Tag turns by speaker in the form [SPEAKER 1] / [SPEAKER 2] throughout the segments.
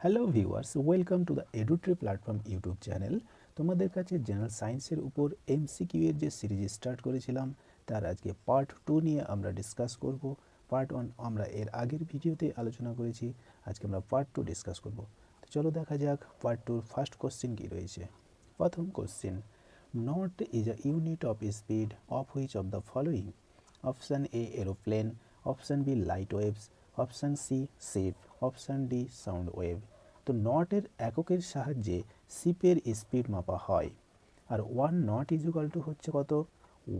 [SPEAKER 1] Hello viewers, welcome to the Edutree platform YouTube channel. তোমাদের কাছে general সায়েন্সের উপর এমসিকিউ এর যে সিরিজ স্টার্ট করেছিলাম তার আজকে পার্ট 2 নিয়ে আমরা ডিসকাস করব। পার্ট 1 আমরা এর আগের ভিডিওতে আলোচনা করেছি, আজকে আমরা পার্ট 2 ডিসকাস করব। তো চলো দেখা যাক পার্ট 2 ফার্স্ট কোশ্চেন কি রয়েছে। প্রথম question, knot is a unit of speed of which of the following? Option A aeroplane, option B light waves, option C ship, option D sound wave. তো নটের এককের সাহায্যে শিপের স্পিড মাপা হয়, আর 1 নট ইজুকাল টু হচ্ছে কত?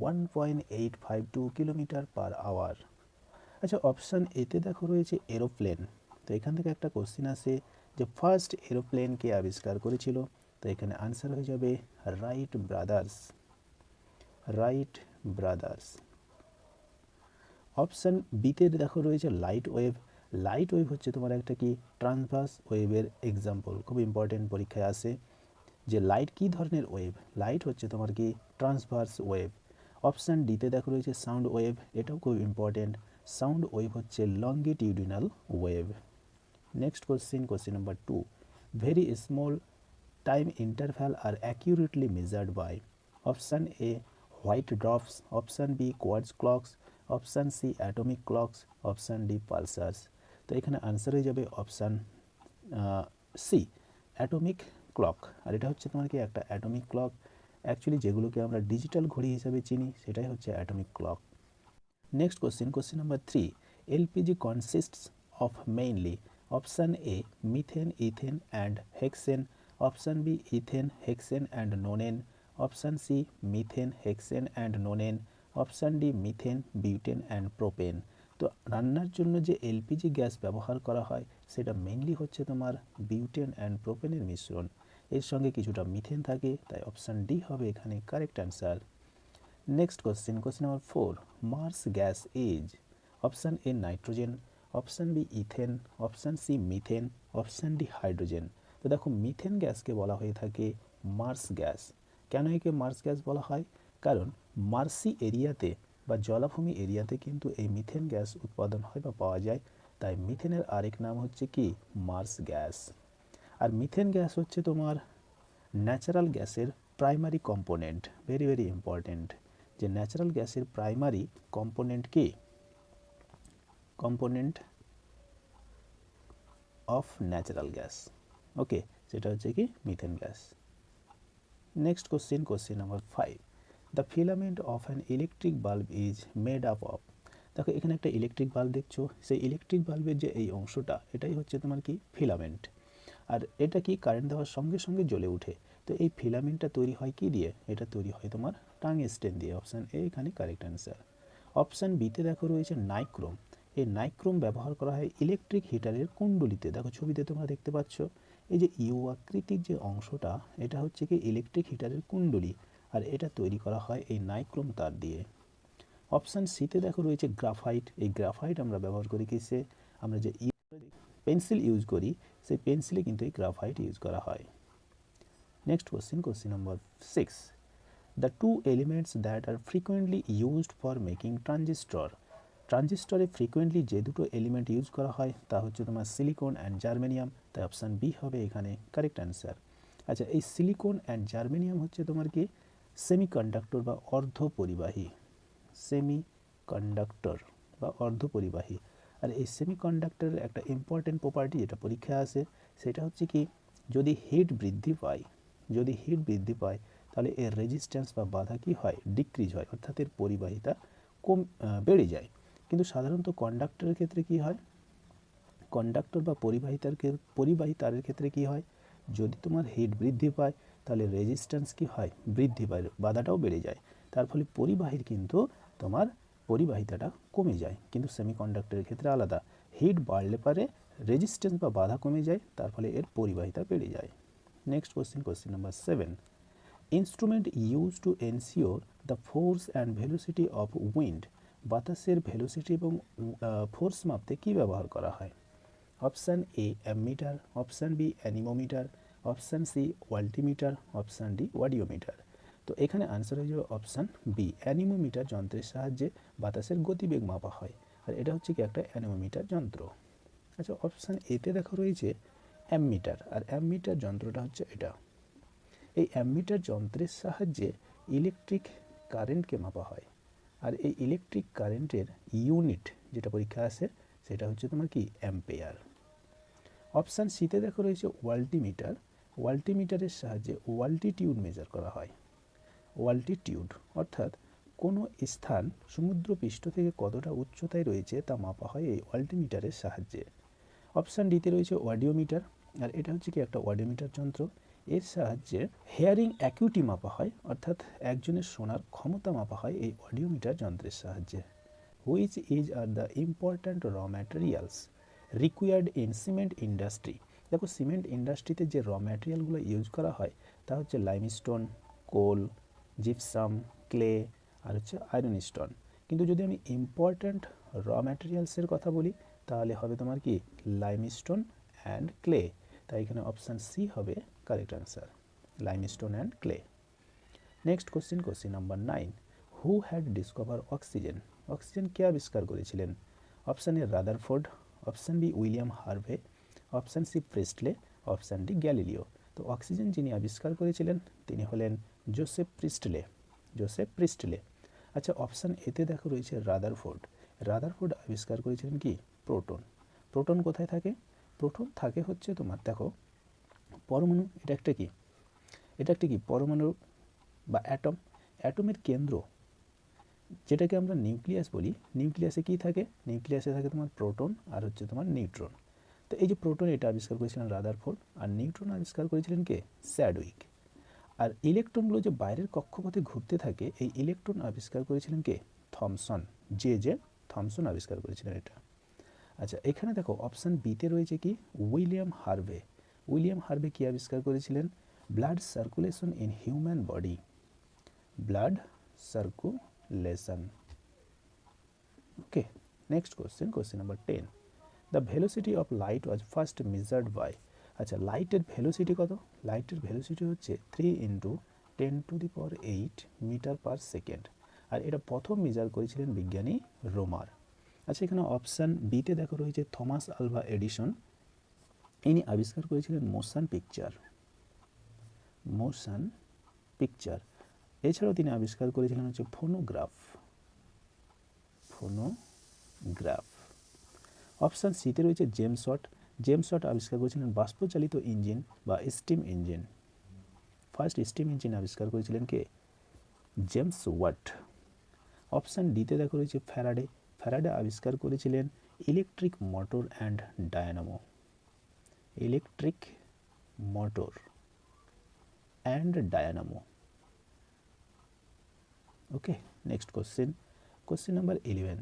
[SPEAKER 1] 1.852 কিলোমিটার পার আওয়ার। আচ্ছা, option এতে দেখো রয়েছে এরোপ্লেন। তো এখান থেকে একটা কোশ্চিন আসে যে ফার্স্ট এরোপ্লেন কে আবিষ্কার করেছিল? তো এখানে আনসার হয়ে যাবে right brothers. Right brothers. Option বিতে দেখো রয়েছে লাইট ওয়েভ। লাইট ওয়েভ হচ্ছে তোমার একটা কি ট্রান্সভার্স ওয়েভের এক্সাম্পল, খুব ইম্পর্টেন্ট পরীক্ষায় আসে যে লাইট কী ধরনের ওয়েভ। লাইট হচ্ছে তোমার কি ট্রান্সভার্স ওয়েভ। অপশান ডিতে দেখো রয়েছে সাউন্ড ওয়েভ, এটাও খুব ইম্পর্টেন্ট। সাউন্ড ওয়েভ হচ্ছে longitudinal wave. Next question number 2, very small time interval are accurately measured by? Option A white drops, option B quartz clocks, option C atomic clocks, option D pulsars. তো এখানে answer হয়ে যাবে option C atomic clock. আর এটা হচ্ছে তোমার কি একটা অ্যাটমিক ক্লক, অ্যাকচুয়ালি যেগুলোকে আমরা ডিজিটাল ঘড়ি হিসাবে চিনি সেটাই হচ্ছে atomic clock. Next question number 3, LPG consists of mainly? Option A methane, ethane and hexane, option B ethane, hexane and nonane, option C methane, hexane and nonane, option D methane, butane and propane. তো রান্নার জন্য যে LPG gas ব্যবহার করা হয় সেটা mainly হচ্ছে তোমার বিউটেন অ্যান্ড প্রোপেনের মিশ্রণ, এর সঙ্গে কিছুটা মিথেন থাকে, তাই অপশান ডি হবে এখানে correct answer. Next question number 4, Mars gas is? Option A nitrogen, option B ethane, option C methane, option D hydrogen. তো দেখো মিথেন গ্যাসকে বলা হয়ে থাকে মার্স গ্যাস। কেন একে মার্স গ্যাস বলা হয়? কারণ মার্সি এরিয়াতে বা জলাভূমি এরিয়াতে কিন্তু এই মিথেন গ্যাস উৎপাদন হয় বা পাওয়া যায়, তাই মিথেনের আরেক নাম হচ্ছে কি মার্স গ্যাস। আর মিথেন গ্যাস হচ্ছে তোমার ন্যাচারাল গ্যাসের primary component, very very important, যে ন্যাচারাল গ্যাসের প্রাইমারি কম্পোনেন্ট কি? কম্পোনেন্ট অফ ন্যাচারাল গ্যাস, ওকে, সেটা হচ্ছে কি methane gas. Next question number 5, the filament of an electric bulb is made up of? দেখো এখানে একটা ইলেকট্রিক বাল্ব দেখছো, সেই ইলেকট্রিক বাল্বের যে এই অংশটা এটাই হচ্ছে তোমার কি ফিলামেন্ট। আর এটা কি কারেন্ট দেওয়ার সঙ্গে সঙ্গে জ্বলে ওঠে। তো এই ফিলামেন্টটা তৈরি হয় কি দিয়ে? এটা তৈরি হয় তোমার টাংস্টেন দিয়ে। অপশান এ এখানে কারেক্ট অ্যান্সার। অপশান বিতে দেখো রয়েছে নাইক্রোম। এই নাইক্রোম ব্যবহার করা হয় ইলেকট্রিক হিটারের কুণ্ডলিতে। দেখো ছবিতে তোমরা দেখতে পাচ্ছ এই যে ইউ আকৃতির যে অংশটা এটা হচ্ছে কি ইলেকট্রিক হিটারের কুণ্ডলী, আর এটা তৈরি করা হয় এই নাইক্রোম তার দিয়ে। অপশান সিতে দেখো রয়েছে গ্রাফাইট। এই গ্রাফাইট আমরা ব্যবহার করি কিসে? আমরা যে পেন্সিল ইউজ করি সেই পেন্সিলে কিন্তু এই গ্রাফাইট ইউজ করা হয়। Next question number 6, the two elements that are frequently used for making transistor? ট্রানজিস্টরে ফ্রিকোয়েন্টলি যে দুটো এলিমেন্ট ইউজ করা হয় তা হচ্ছে তোমার সিলিকন অ্যান্ড জার্মেনিয়াম, তাই অপশান বি হবে এখানে কারেক্ট অ্যান্সার। আচ্ছা, এই সিলিকন অ্যান্ড জার্মেনিয়াম হচ্ছে তোমার কি সেমিকন্ডাক্টর বা অর্ধপরিবাহী। সেমিকন্ডাক্টর বা অর্ধপরিবাহী। আর এই সেমিকন্ডাক্টরের একটা ইম্পর্টেন্ট প্রপার্টি যেটা পরীক্ষায় আসে সেটা হচ্ছে কি যদি হিট বৃদ্ধি পায়, যদি হিট বৃদ্ধি পায় তাহলে এর রেজিস্ট্যান্স বা বাধা কি হয়? ডিক্রিজ হয়, অর্থাৎ এর পরিবাহিতা বেড়ে যায়। কিন্তু সাধারণত কন্ডাক্টরের ক্ষেত্রে কি হয়? কন্ডাক্টর বা পরিবাহী তারের ক্ষেত্রে কি হয়? যদি তোমার হিট বৃদ্ধি পায় তাহলে রেজিস্ট্যান্স কি হয়? বৃদ্ধি পায়, বাধাটাও বেড়ে যায়। তার ফলে পরিবাহীর কিন্তু তোমার পরিবাহিতাটা কমে যায়। কিন্তু সেমিকন্ডাক্টরের ক্ষেত্রে আলাদা, হিট বাড়লে পারে রেজিস্ট্যান্স বা বাধা কমে যায়, তার ফলে এর পরিবাহিতা বেড়ে যায়। Next question number 7, instrument use to ensure the force and velocity of wind? বাতাসের ভেলোসিটি এবং ফোর্স মাপতে কি ব্যবহার করা হয়? Option A ammeter, option B anemometer, option C altimeter, option D audiometer. তো এখানে আনসার হয়ে যাবে অপশান বি অ্যানিমোমিটার যন্ত্রের সাহায্যে বাতাসের গতিবেগ মাপা হয়, আর এটা হচ্ছে কি একটা অ্যানিমোমিটার যন্ত্র। আচ্ছা, অপশান এতে দেখা রয়েছে অ্যামমিটার, আর অ্যামমিটার যন্ত্রটা হচ্ছে এটা। এই অ্যামমিটার যন্ত্রের সাহায্যে ইলেকট্রিক কারেন্টকে মাপা হয়, আর এই ইলেকট্রিক কারেন্টের ইউনিট যেটা পরীক্ষা আসে সেটা হচ্ছে তোমার কি অ্যাম্পেয়ার। অপশান সিতে দেখো রয়েছে ওয়াল্টিমিটার। ওয়াল্টিমিটারের সাহায্যে ওয়াল্টিটিউড মেজার করা হয়। ওয়াল্টিটিউড অর্থাৎ কোনো স্থান সমুদ্রপৃষ্ঠ থেকে কতটা উচ্চতায় রয়েছে তা মাপা হয় এই ওয়াল্টিমিটারের সাহায্যে। অপশান ডিতে রয়েছে অডিওমিটার, আর এটা হচ্ছে কি একটা অডিওমিটার যন্ত্র। এর সাহায্যে হেয়ারিং অ্যাকিউটি মাপা হয়, অর্থাৎ একজনের শোনার ক্ষমতা মাপা হয় এই অডিওমিটার যন্ত্রের সাহায্যে। Which is are the important র materials required in cement industry. দেখো সিমেন্ট ইন্ডাস্ট্রিতে যে র ম্যাটেরিয়ালগুলো ইউজ করা হয় তা হচ্ছে লাইমস্টোন, কোল, জিপসাম, ক্লে আর হচ্ছে আয়রন স্টোন। কিন্তু যদি আমি ইম্পর্ট্যান্ট র ম্যাটেরিয়ালসের কথা বলি তাহলে হবে তোমার কি লাইমস্টোন অ্যান্ড ক্লে। তাই এখানে অপশান সি হবে correct answer, limestone and clay. Next question, question number 9, who had discover oxygen. Oxygen কে আবিষ্কার করেছিলেন? Option A Rutherford, option B William Harvey, option C Priestley, option D Galileo. তো oxygen যিনি আবিষ্কার করেছিলেন তিনি হলেন জোসেফ প্রিস্টলে, জোসেফ প্রিস্টলে। আচ্ছা, অপশান এতে দেখো রয়েছে রাদারফোর্ড। রাদারফোর্ড আবিষ্কার করেছিলেন কি প্রোটন। প্রোটন কোথায় থাকে? প্রোটন থাকে হচ্ছে তোমার দেখো পরমাণু, এটা একটা কি, এটা একটা কি পরমাণু বা অ্যাটম। অ্যাটমের কেন্দ্র যেটাকে আমরা নিউক্লিয়াস বলি, নিউক্লিয়াসে কি থাকে? নিউক্লিয়াসে থাকে তোমার প্রোটন আর হচ্ছে তোমার নিউট্রন। তো এই যে প্রোটন এটা আবিষ্কার করেছিলেন রাদারফোর্ড, আর নিউট্রন আবিষ্কার করেছিলেন কে? স্যাডউইক। আর ইলেকট্রনগুলো যে বাইরের কক্ষপথে ঘুরতে থাকে এই ইলেকট্রন আবিষ্কার করেছিলেন কে? থমসন, জে থমসন আবিষ্কার করেছিলেন এটা। আচ্ছা, এখানে দেখো অপশান বিতে রয়েছে কি উইলিয়াম হার্ভে। উইলিয়াম হার্ভে কি আবিষ্কার করেছিলেন? Blood circulation in human body, blood circulation. Okay, next question, question number 10, the velocity of light was first measured by. আচ্ছা, লাইটের ভেলোসিটি কত? লাইটের ভেলোসিটি হচ্ছে 3 × 10⁸ মিটার পার সেকেন্ড, আর এটা প্রথম মেজার করেছিলেন বিজ্ঞানী রোমার। আচ্ছা, এখানে অপশান বিতে দেখো রয়েছে থমাস আলভা এডিসন। ইনি আবিষ্কার করেছিলেন মোশন পিকচার, মোশন পিকচার। এছাড়াও তিনি আবিষ্কার করেছিলেন হচ্ছে ফোনোগ্রাফ, ফোনোগ্রাফ। অপশান সিতে রয়েছে জেমস ওয়াট। জেমস ওয়াট আবিষ্কার করেছিলেন বাষ্পচালিত ইঞ্জিন বা steam engine. First steam engine আবিষ্কার করেছিলেন কে? James watt. অপশান ডিতে দেখো রয়েছে ফ্যারাডে। ফ্যারাডে আবিষ্কার করেছিলেন electric motor and dynamo, electric motor and dynamo. Okay, next question, question number 11,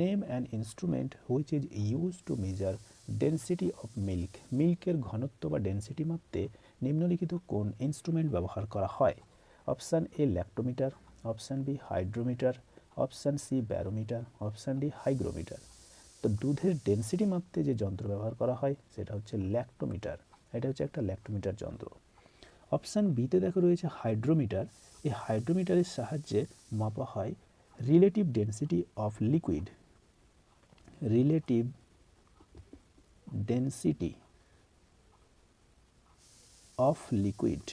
[SPEAKER 1] name an instrument which is use to measure density of milk. মিল্কের ঘনত্ব বা ডেন্সিটি মাপতে নিম্নলিখিত কোন ইনস্ট্রুমেন্ট ব্যবহার করা হয়? Option A lactometer, option B hydrometer, option C barometer, option D hygrometer. তো দুধের ডেন্সিটি মাপতে যে যন্ত্র ব্যবহার করা হয় সেটা হচ্ছে ল্যাক্টোমিটার। এটা হচ্ছে একটা ল্যাক্টোমিটার যন্ত্র। অপশান বিতে দেখো রয়েছে হাইড্রোমিটার। এই হাইড্রোমিটারের সাহায্যে মাপা হয় relative density of liquid, relative density of liquid,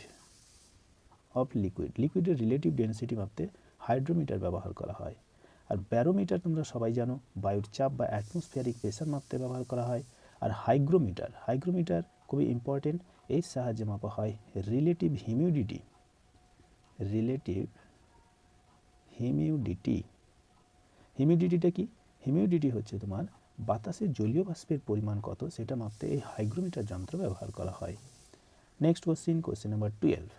[SPEAKER 1] of liquid, লিকুইডের রিলেটিভ ডেন্সিটি মাপতে হাইড্রোমিটার ব্যবহার করা হয়। আর ব্যারোমিটার তোমরা সবাই জানো বায়ুর চাপ বা অ্যাটমসফিয়ারিক প্রেশার মাপতে ব্যবহার করা হয়। আর হাইগ্রোমিটার, হাইগ্রোমিটার খুবই ইম্পর্টেন্ট, এর সাহায্যে মাপা হয় রিলেটিভ হিউমিডিটি, রিলেটিভ হিউমিডিটি। হিউমিডিটিটা কি? হিউমিডিটি হচ্ছে তোমার বাতাসে জলীয় বাষ্পের পরিমাণ কত সেটা মাপতে এই হাইগ্রোমিটার যন্ত্র ব্যবহার করা হয়। Next question, question number 12,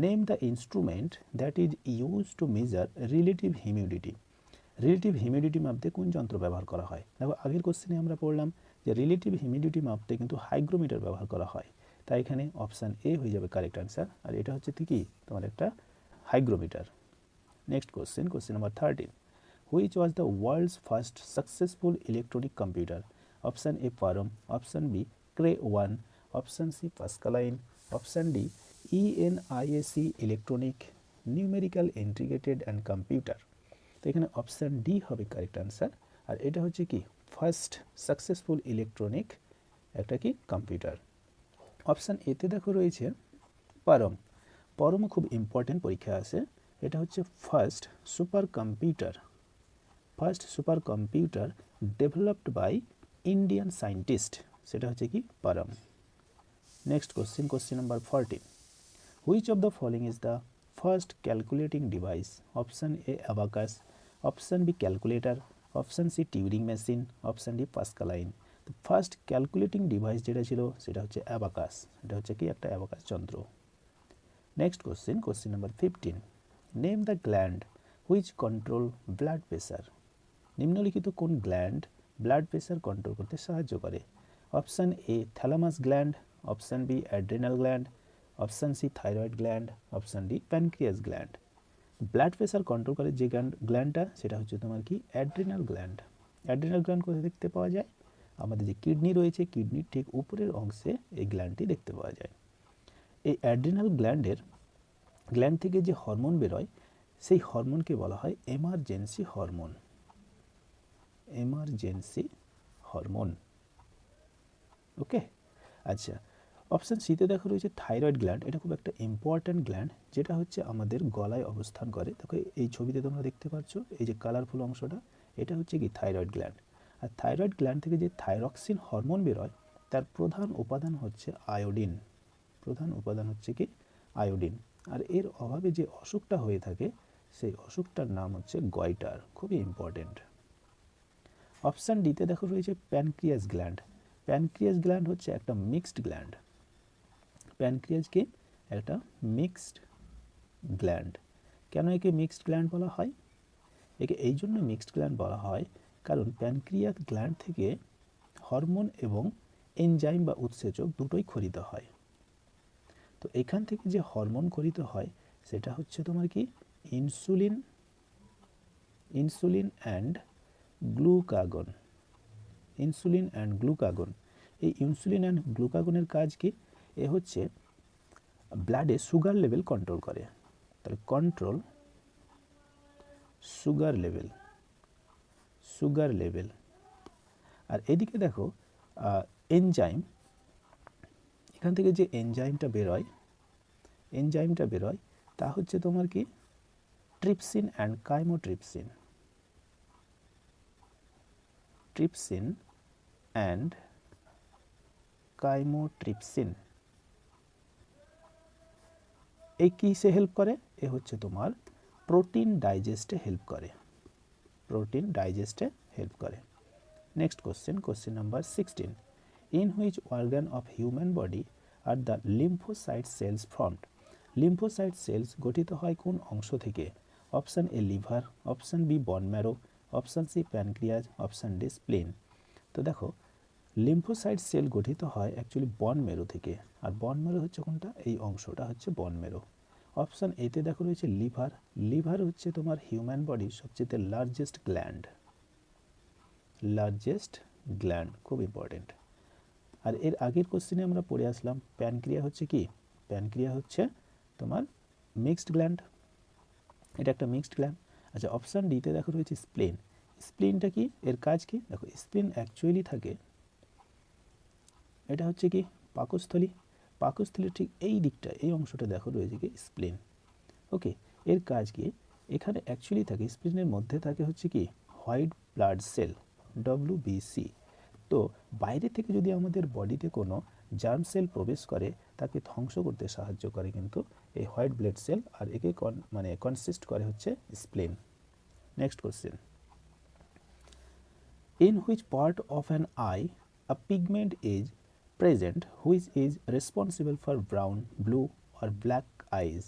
[SPEAKER 1] name the instrument that is use to measure relative humidity. Relative humidity মাপতে কোন যন্ত্র ব্যবহার করা হয়? দেখো আগের কোশ্চেনে আমরা পড়লাম যে রিলেটিভ হিউমিডিটি মাপতে কিন্তু হাইগ্রোমিটার ব্যবহার করা হয়, তাই এখানে অপশান এ হয়ে যাবে কারেক্ট অ্যান্সার, আর এটা হচ্ছে কি তোমার একটা hygrometer. Next question, question number 13, which was the world's first successful electronic computer? Option A Param, option B Cray 1, option C Pascaline, option D ENIAC electronic numerical integrated and computer. তো এখানে option D হবে correct answer, আর এটা হচ্ছে কি first successful electronic একটা কি computer. Option এতে দেখো রয়েছে পরম। পরমও খুব ইম্পর্টেন্ট পরীক্ষায় আসে। এটা হচ্ছে first super computer developed by Indian scientist, সেটা হচ্ছে কি Param. Next question number 14, which of the following is the first calculating device? Option A abacus, option B calculator, option C Turing machine, option D Pascaline. তো first calculating device যেটা ছিল সেটা হচ্ছে abacus, এটা হচ্ছে কি একটা অ্যাবাকাস যন্ত্র। Next question number 15, name the gland which control blood pressure? নিম্নলিখিত কোন গ্ল্যান্ড ব্লাড প্রেশার কন্ট্রোল করতে সাহায্য করে? Option A thalamus gland, option B adrenal gland, option C thyroid gland, option D pancreas gland. Blood pressure control করে যে গ্ল্যান্ডটা সেটা হচ্ছে তোমার কি অ্যাড্রিনাল গ্ল্যান্ড। অ্যাড্রিনাল গ্ল্যান্ড কোথায় দেখতে পাওয়া যায়? আমাদের যে কিডনি রয়েছে কিডনির ঠিক উপরের অংশে এই গ্ল্যান্ডটি দেখতে পাওয়া যায়। এই অ্যাড্রিনাল গ্ল্যান্ড থেকে যে হরমোন বেরোয় সেই হরমোনকে বলা হয় এমার্জেন্সি হরমোন। ওকে, আচ্ছা। অপশান সিতে দেখো রয়েছে থাইরয়েড গ্ল্যান্ড। এটা খুব একটা ইম্পর্ট্যান্ট গ্ল্যান্ড, যেটা হচ্ছে আমাদের গলায় অবস্থান করে। দেখো এই ছবিতে তোমরা দেখতে পাচ্ছ এই যে কালারফুল অংশটা, এটা হচ্ছে কি থাইরয়েড গ্ল্যান্ড। আর থাইরয়েড গ্ল্যান্ড থেকে যে থাইরক্সিন হরমোন বেরোয় তার প্রধান উপাদান হচ্ছে আয়োডিন। আর এর অভাবে যে অসুখটা হয়ে থাকে সেই অসুখটার নাম হচ্ছে গয়টার, খুবই ইম্পর্টেন্ট। অপশান ডিতে দেখো রয়েছে প্যানক্রিয়াস গ্ল্যান্ড হচ্ছে একটা মিক্সড গ্ল্যান্ড। প্যানক্রিয়াসকে একটা মিক্সড গ্ল্যান্ড। কেন একে মিক্সড গ্ল্যান্ড বলা হয়? একে এই জন্য মিক্সড গ্ল্যান্ড বলা হয় কারণ প্যানক্রিয়াস গ্ল্যান্ড থেকে হরমোন এবং এনজাইম বা উৎসেচক দুটোই খরিত হয়। তো এখান থেকে যে হরমোন খরিত হয় সেটা হচ্ছে তোমার কি ইনসুলিন অ্যান্ড গ্লুকাগন। এই ইনসুলিন অ্যান্ড গ্লুকাগনের কাজ কি? এ হচ্ছে ব্লাডে সুগার লেভেল কন্ট্রোল করে। তাহলে কন্ট্রোল সুগার লেভেল। আর এদিকে দেখো এনজাইম, এখান থেকে যে এনজাইমটা বেরোয় তা হচ্ছে তোমার কি ট্রিপসিন অ্যান্ড কাইমোট্রিপসিন। এই কিসে হেল্প করে? এ হচ্ছে তোমার প্রোটিন ডাইজেস্টে হেল্প করে। Next question number 16, in which organ of human body are the lymphocyte cells formed? Lymphocyte cells গঠিত হয় কোন অংশ থেকে? Option A liver, option B bone marrow, option C pancreas, option D spleen. তো দেখো lymphocyte sell গঠিত হয় actually বন মেরো থেকে। আর বন মেরো হচ্ছে কোনটা? এই অংশটা হচ্ছে বন মেরো। অপশান এতে দেখো রয়েছে লিভার হচ্ছে তোমার হিউম্যান বডির সবচেয়ে লার্জেস্ট গ্ল্যান্ড, খুব ইম্পর্টেন্ট। আর এর আগের কোশ্চেনে আমরা পড়ে আসলাম প্যানক্রিয়া হচ্ছে কি? প্যানক্রিয়া হচ্ছে তোমার মিক্সড গ্ল্যান্ড, এটা একটা মিক্সড গ্ল্যান্ড। আচ্ছা, অপশান ডিতে দেখো রয়েছে স্প্লিনটা কি? এর কাজ কি? দেখো স্প্লিন অ্যাকচুয়ালি থাকে, এটা হচ্ছে কি পাকস্থলীর ঠিক এই দিকটা, এই অংশটা দেখো রয়েছে কি স্প্লিন। ওকে, এর কাজ কি? এখানে অ্যাকচুয়ালি থাকে স্প্লিনের মধ্যে থাকে হচ্ছে কি হোয়াইট ব্লাড সেল, WBC। তো বাইরে থেকে যদি আমাদের বডিতে কোনো জার্ম সেল প্রবেশ করে তাকে ধ্বংস করতে সাহায্য করে কিন্তু এই হোয়াইট ব্লাড সেল, আর একে কনসিস্ট করে হচ্ছে spleen. Next question, in which part of an eye a pigment is present which is responsible for brown, blue or black eyes?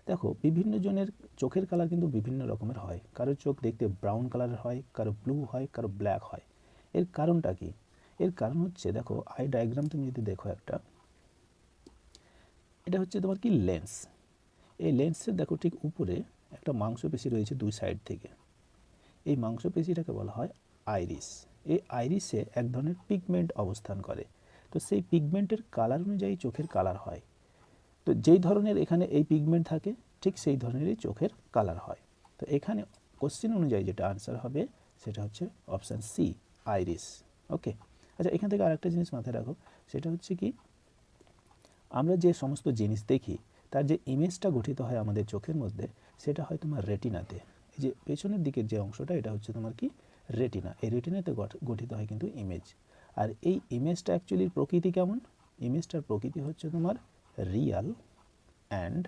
[SPEAKER 1] দেখো বিভিন্ন জনের চোখের কালার কিন্তু বিভিন্ন রকমের হয়। কারো চোখ দেখতে ব্রাউন কালারের হয়, কারো ব্লু হয়, কারো ব্ল্যাক হয়। এর কারণটা কি? এর কারণ হচ্ছে দেখো আই ডায়াগ্রাম তুমি যদি দেখো একটা, এটা হচ্ছে তোমার কি লেন্স। এই লেন্সের দেখো ঠিক উপরে একটা মাংসপেশি রয়েছে দুই সাইড থেকে। এই মাংসপেশিটাকে বলা হয় আইরিস। এই আইরিসে এক ধরনের পিগমেন্ট অবস্থান করে। তো সেই পিগমেন্টের কালার অনুযায়ী চোখের কালার হয়। তো যেই ধরনের এখানে এই পিগমেন্ট থাকে ঠিক সেই ধরনেরই চোখের কালার হয়। তো এখানে কোশ্চেন অনুযায়ী যেটা আনসার হবে সেটা হচ্ছে অপশান সি, আইরিস। ওকে, আচ্ছা এখান থেকে আরেকটা জিনিস মাথায় রাখো, সেটা হচ্ছে কি আমরা যে সমস্ত জিনিস দেখি তার যে ইমেজটা গঠিত হয় আমাদের চোখের মধ্যে সেটা হয় তোমার রেটিনাতে। এই যে পেছনের দিকের যে অংশটা এটা হচ্ছে তোমার কি রেটিনা। এই রেটিনাতে গঠিত হয় কিন্তু ইমেজ। আর এই ইমেজটা অ্যাকচুয়ালি প্রকৃতি কেমন? ইমেজটার প্রকৃতি হচ্ছে তোমার Real and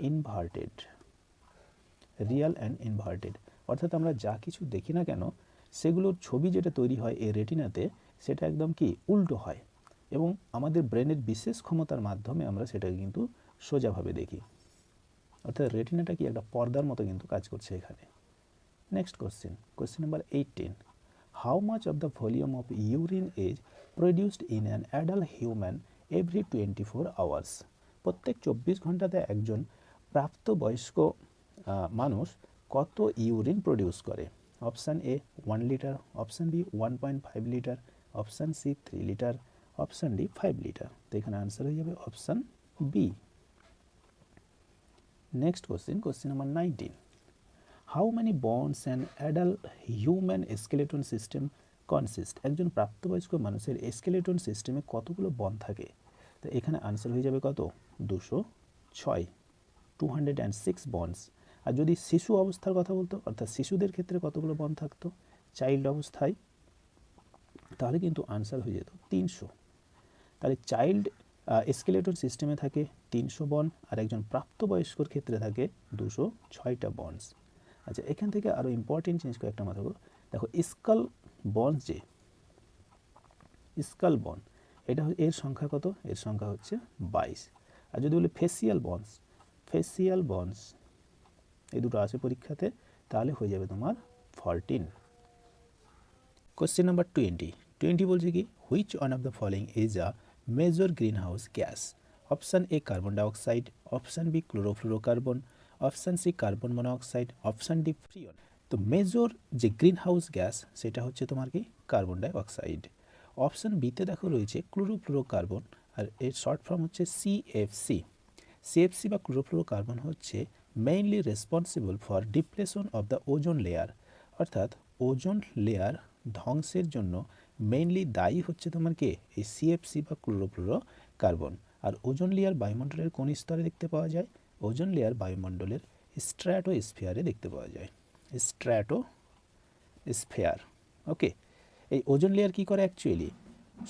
[SPEAKER 1] inverted. Real and inverted অর্থাৎ আমরা যা কিছু দেখি না কেন সেগুলোর ছবি যেটা তৈরি হয় এই রেটিনাতে সেটা একদম কি উল্টো হয়, এবং আমাদের ব্রেনের বিশেষ ক্ষমতার মাধ্যমে আমরা সেটাকে কিন্তু সোজাভাবে দেখি। অর্থাৎ রেটিনাটা কি একটা পর্দার মতো কিন্তু কাজ করছে এখানে। Next question number 18, how much of the volume of urine is produced in an adult human every 24 hours? প্রত্যেক 24 ঘন্টাতে একজন প্রাপ্তবয়স্ক মানুষ কত ইউরিন প্রডিউস করে? Option A 1 litre, option B 1.5 litre, option C 3 litre, option D 5 litre. তো এখানে answer হয়ে যাবে option B. Next question number 19, how many bones an adult human skeleton system consist? একজন প্রাপ্তবয়স্ক মানুষের স্কেলেটন সিস্টেমে কতগুলো বন থাকে? তো এখানে আনসার হয়ে যাবে কত? 206, 206 বনস। আর যদি শিশু অবস্থার কথা বলতো, অর্থাৎ শিশুদের ক্ষেত্রে কতগুলো বন থাকতো চাইল্ড অবস্থায়, তাহলে কিন্তু আনসার হয়ে যেত 300। তাহলে চাইল্ড স্কেলেটন সিস্টেমে থাকে 300 বন, আর একজন প্রাপ্তবয়স্কর ক্ষেত্রে থাকে 206টা বনস। আচ্ছা, এখান থেকে আরও ইম্পর্টেন্ট জিনিস কয়েকটা মাথা দেখো। স্কাল বনস, যে স্কাল বন এটা এর সংখ্যা কত? এর সংখ্যা হচ্ছে 22। আর যদি বলি ফেসিয়াল বনস এই দুটো আছে পরীক্ষাতে, তাহলে হয়ে যাবে তোমার 14। কোশ্চেন নাম্বার 20 বলছে কি, which one of the following is a major greenhouse gas? Option A carbon dioxide, option B chlorofluorocarbon, option C carbon monoxide, option D freon. তো মেজর যে গ্রিন হাউস গ্যাস সেটা হচ্ছে তোমার কি carbon dioxide. Option বিতে দেখো রয়েছে chlorofluorocarbon, আর এর শর্ট ফর্ম হচ্ছে সিএফসি বা ক্লোরোফ্লোরোকার্বন হচ্ছে mainly responsible for depletion of the ozone layer, অর্থাৎ ওজোন লেয়ার ধ্বংসের জন্য মেইনলি দায়ী হচ্ছে তোমার কে এই সিএফসি বা ক্লোরোফ্লোরোকার্বন। আর ওজোন লেয়ার বায়ুমণ্ডলের কোন স্তরে দেখতে পাওয়া যায়? ওজোন লেয়ার বায়ুমণ্ডলের স্ট্র্যাটোস্ফিয়ারে দেখতে পাওয়া যায়, স্ট্র্যাটোস্ফিয়ার। ওকে, এই ওজোন লেয়ার কি করে অ্যাকচুয়ালি?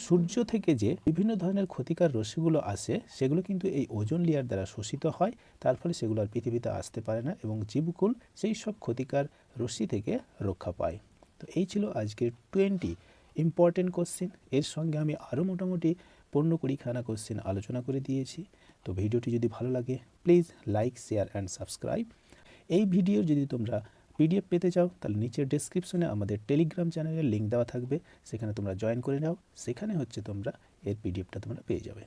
[SPEAKER 1] সূর্য থেকে যে বিভিন্ন ধরনের ক্ষতিকর রশ্মিগুলো আসে সেগুলো কিন্তু এই ওজোন লেয়ার দ্বারা শোষিত হয়, তার ফলে সেগুলো আর পৃথিবীতে আসতে পারে না এবং জীবকুল সেই সব ক্ষতিকর রশ্মি থেকে রক্ষা পায়। তো এই ছিল আজকের 20 ইম্পর্টেন্ট কোশ্চেন। এর সঙ্গে আমি আরও মোটামুটি 15-20খানা কোশ্চেন আলোচনা করে দিয়েছি। তো ভিডিওটি যদি ভালো লাগে please like, share and subscribe. এই ভিডিওর যদি তোমরা পিডিএফ পেতে চাও তাহলে নিচের ডেসক্রিপশনে আমাদের টেলিগ্রাম চ্যানেলের লিঙ্ক দেওয়া থাকবে, সেখানে তোমরা জয়েন করে নাও। সেখানে হচ্ছে তোমরা এর পিডিএফটা তোমরা পেয়ে যাবে।